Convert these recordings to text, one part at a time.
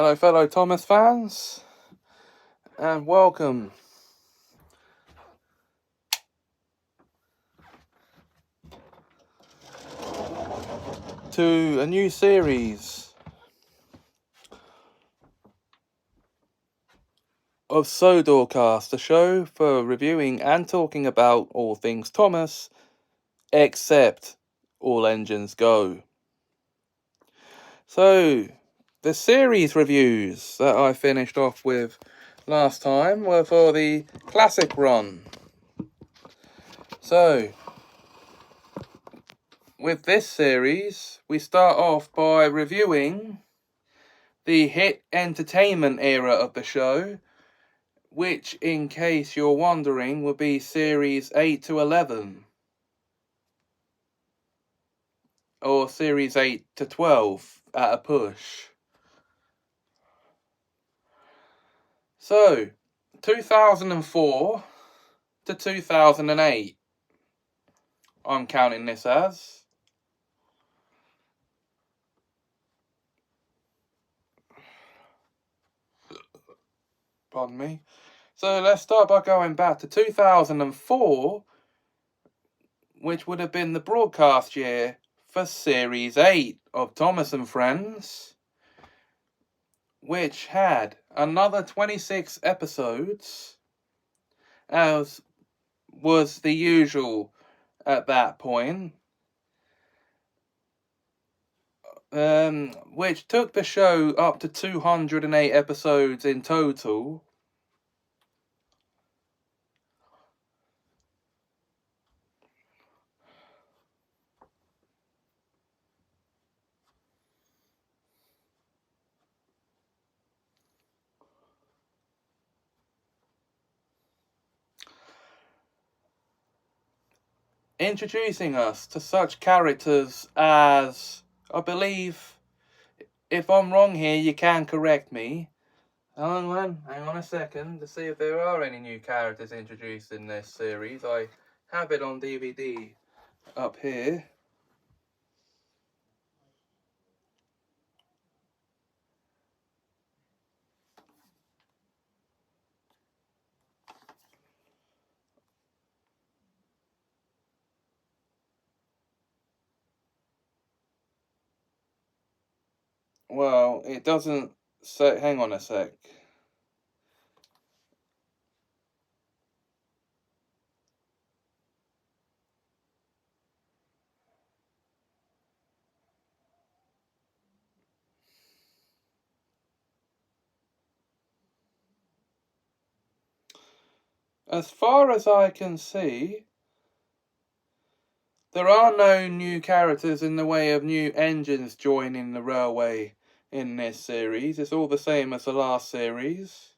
Hello, fellow Thomas fans, and welcome to a new series of Sodorcast, a show for reviewing and talking about all things Thomas, except All Engines Go. So, the series reviews that I finished off with last time were for the classic run. So, with this series, we start off by reviewing the hit entertainment era of the show, which, in case you're wondering, would be series 8 to 11. Or series 8 to 12 at a push. So, 2004 to 2008, I'm counting this as. Pardon me. So let's start by going back to 2004, which would have been the broadcast year for series 8 of Thomas and Friends, which had another 26 episodes, as was the usual at that point, which took the show up to 208 episodes in total. Introducing us to such characters as, I believe, if I'm wrong here, you can correct me. Hang on a second to see if there are any new characters introduced in this series. I have it on DVD up here. Well, it doesn't say. Hang on a sec. As far as I can see, there are no new characters in the way of new engines joining the railway in this series. It's all the same as the last series.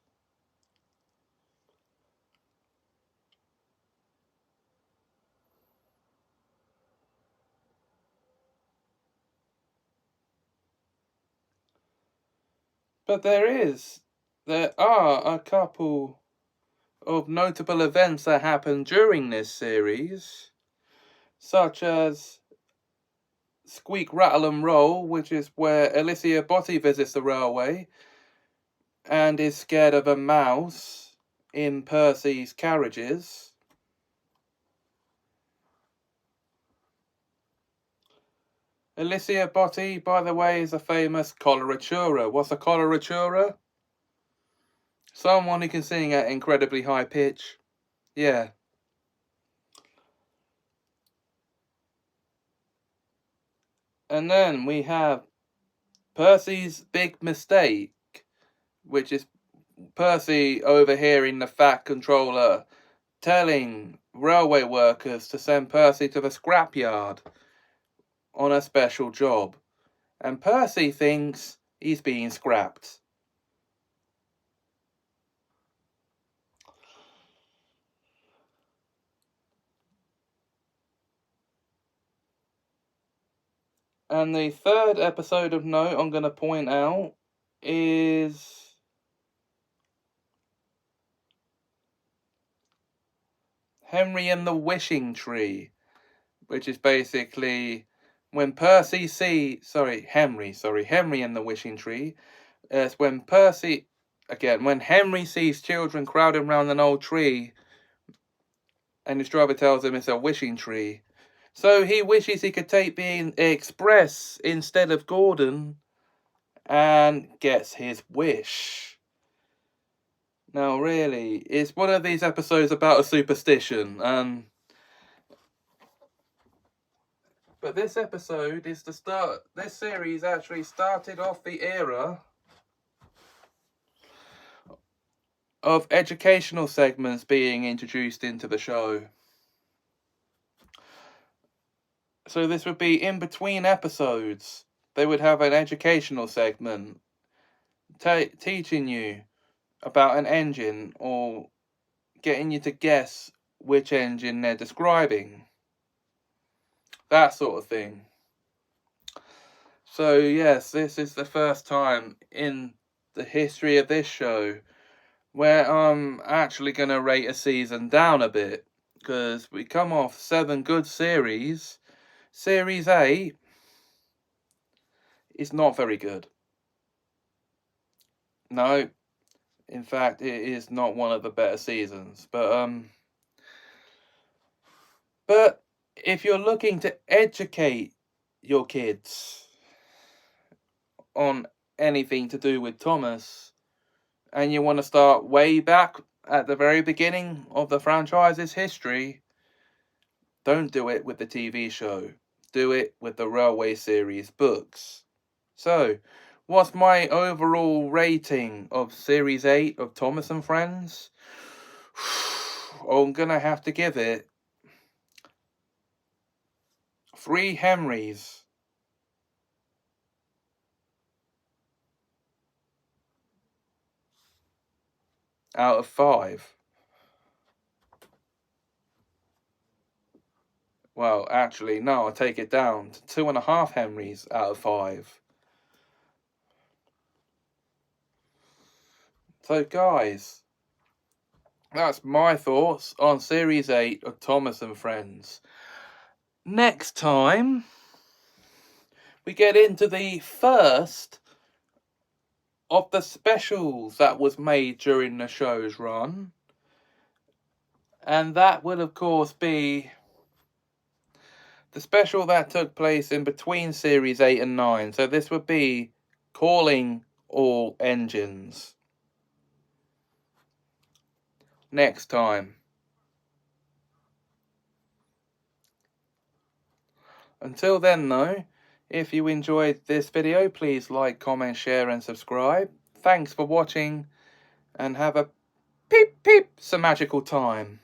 But there are a couple of notable events that happened during this series, such as Squeak, Rattle and Roll, which is where Alicia Botti visits the railway and is scared of a mouse in Percy's carriages. Alicia Botti, by the way, is a famous coloratura. What's a coloratura? Someone who can sing at incredibly high pitch. Yeah. And then we have Percy's big mistake, which is Percy overhearing the Fat Controller telling railway workers to send Percy to the scrapyard on a special job. And Percy thinks he's being scrapped. And the third episode of note I'm going to point out is Henry and the Wishing Tree, which is basically when Henry and the Wishing Tree, It's when when Henry sees children crowding around an old tree, and his driver tells him it's a wishing tree. So he wishes he could take the express instead of Gordon, and gets his wish. Now, really, it's one of these episodes about a superstition, but this episode is the start. This series actually started off the era of educational segments being introduced into the show. So this would be in between episodes. They would have an educational segment teaching you about an engine or getting you to guess which engine they're describing. That sort of thing. So yes, this is the first time in the history of this show where I'm actually going to rate a season down a bit, because we come off 7 good series. Series 8 is not very good. No, in fact, it is not one of the better seasons. But if you're looking to educate your kids on anything to do with Thomas, and you want to start way back at the very beginning of the franchise's history, don't do it with the TV show. Do it with the Railway Series books. So, what's my overall rating of Series 8 of Thomas and Friends? I'm going to have to give it 3 Henrys out of 5. Well, actually, no, I'll take it down to 2.5 Henrys out of 5. So, guys, that's my thoughts on Series 8 of Thomas and Friends. Next time, we get into the first of the specials that was made during the show's run. And that will, of course, be the special that took place in between Series 8 and 9. So this would be Calling All Engines. Next time. Until then, though, if you enjoyed this video, please like, comment, share and subscribe. Thanks for watching, and have a peep peep some magical time.